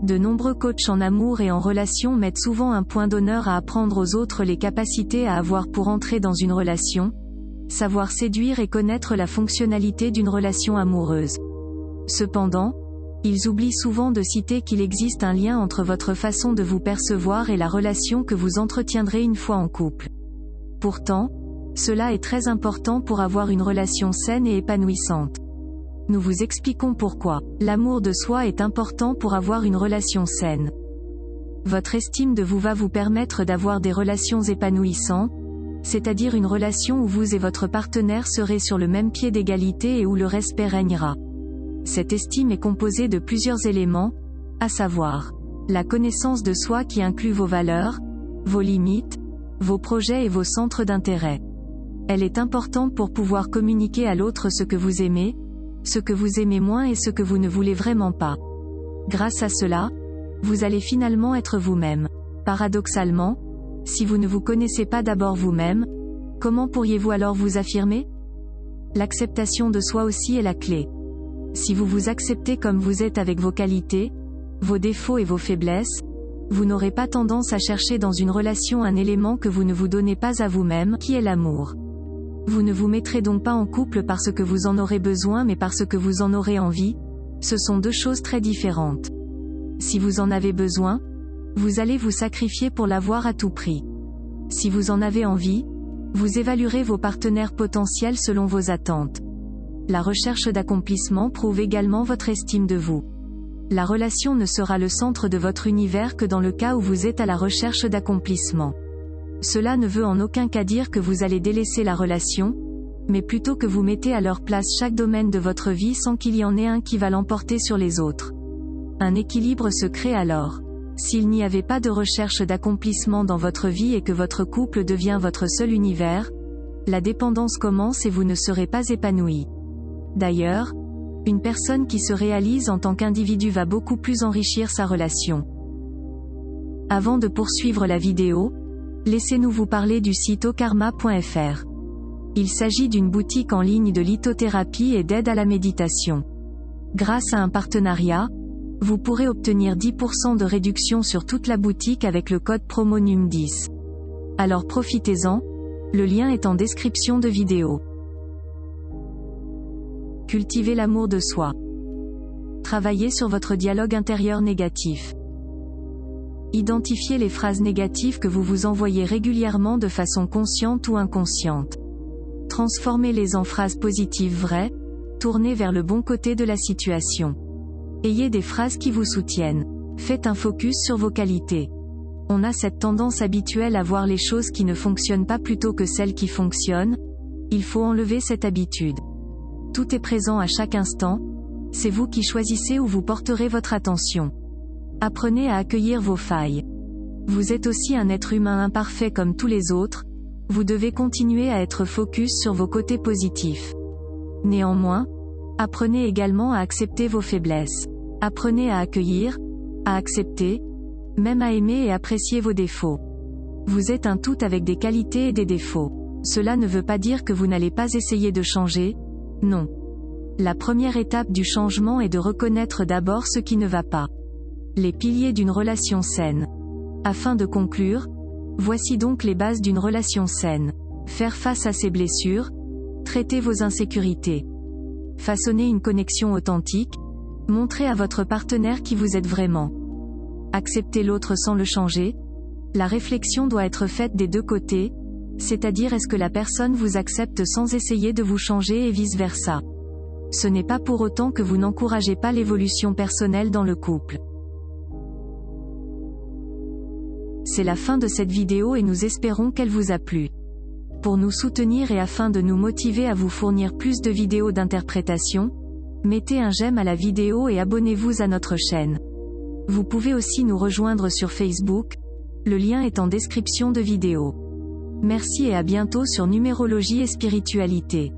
De nombreux coachs en amour et en relation mettent souvent un point d'honneur à apprendre aux autres les capacités à avoir pour entrer dans une relation, savoir séduire et connaître la fonctionnalité d'une relation amoureuse. Cependant, ils oublient souvent de citer qu'il existe un lien entre votre façon de vous percevoir et la relation que vous entretiendrez une fois en couple. Pourtant, cela est très important pour avoir une relation saine et épanouissante. Nous vous expliquons pourquoi. L'amour de soi est important pour avoir une relation saine. Votre estime de vous va vous permettre d'avoir des relations épanouissantes, c'est-à-dire une relation où vous et votre partenaire serez sur le même pied d'égalité et où le respect régnera. Cette estime est composée de plusieurs éléments, à savoir la connaissance de soi qui inclut vos valeurs, vos limites, vos projets et vos centres d'intérêt. Elle est importante pour pouvoir communiquer à l'autre ce que vous aimez moins et ce que vous ne voulez vraiment pas. Grâce à cela, vous allez finalement être vous-même. Paradoxalement, si vous ne vous connaissez pas d'abord vous-même, comment pourriez-vous alors vous affirmer? L'acceptation de soi aussi est la clé. Si vous vous acceptez comme vous êtes avec vos qualités, vos défauts et vos faiblesses, vous n'aurez pas tendance à chercher dans une relation un élément que vous ne vous donnez pas à vous-même, qui est l'amour. Vous ne vous mettrez donc pas en couple parce que vous en aurez besoin mais parce que vous en aurez envie. Ce sont deux choses très différentes. Si vous en avez besoin, vous allez vous sacrifier pour l'avoir à tout prix. Si vous en avez envie, vous évaluerez vos partenaires potentiels selon vos attentes. La recherche d'accomplissement prouve également votre estime de vous. La relation ne sera le centre de votre univers que dans le cas où vous êtes à la recherche d'accomplissement. Cela ne veut en aucun cas dire que vous allez délaisser la relation, mais plutôt que vous mettez à leur place chaque domaine de votre vie sans qu'il y en ait un qui va l'emporter sur les autres. Un équilibre se crée alors. S'il n'y avait pas de recherche d'accomplissement dans votre vie et que votre couple devient votre seul univers, la dépendance commence et vous ne serez pas épanoui. D'ailleurs, une personne qui se réalise en tant qu'individu va beaucoup plus enrichir sa relation. Avant de poursuivre la vidéo, laissez-nous vous parler du site okarma.fr. Il s'agit d'une boutique en ligne de lithothérapie et d'aide à la méditation. Grâce à un partenariat, vous pourrez obtenir 10% de réduction sur toute la boutique avec le code promo NUM10. Alors profitez-en, le lien est en description de vidéo. Cultivez l'amour de soi. Travaillez sur votre dialogue intérieur négatif. Identifiez les phrases négatives que vous vous envoyez régulièrement de façon consciente ou inconsciente. Transformez-les en phrases positives vraies, tournées vers le bon côté de la situation. Ayez des phrases qui vous soutiennent. Faites un focus sur vos qualités. On a cette tendance habituelle à voir les choses qui ne fonctionnent pas plutôt que celles qui fonctionnent. Il faut enlever cette habitude. Tout est présent à chaque instant. C'est vous qui choisissez où vous porterez votre attention. Apprenez à accueillir vos failles. Vous êtes aussi un être humain imparfait comme tous les autres, vous devez continuer à être focus sur vos côtés positifs. Néanmoins, apprenez également à accepter vos faiblesses. Apprenez à accueillir, à accepter, même à aimer et apprécier vos défauts. Vous êtes un tout avec des qualités et des défauts. Cela ne veut pas dire que vous n'allez pas essayer de changer, non. La première étape du changement est de reconnaître d'abord ce qui ne va pas. Les piliers d'une relation saine. Afin de conclure, voici donc les bases d'une relation saine. Faire face à ses blessures, traiter vos insécurités. Façonner une connexion authentique, montrer à votre partenaire qui vous êtes vraiment. Accepter l'autre sans le changer. La réflexion doit être faite des deux côtés, c'est-à-dire est-ce que la personne vous accepte sans essayer de vous changer et vice-versa. Ce n'est pas pour autant que vous n'encouragez pas l'évolution personnelle dans le couple. C'est la fin de cette vidéo et nous espérons qu'elle vous a plu. Pour nous soutenir et afin de nous motiver à vous fournir plus de vidéos d'interprétation, mettez un j'aime à la vidéo et abonnez-vous à notre chaîne. Vous pouvez aussi nous rejoindre sur Facebook, le lien est en description de vidéo. Merci et à bientôt sur Numérologie et Spiritualité.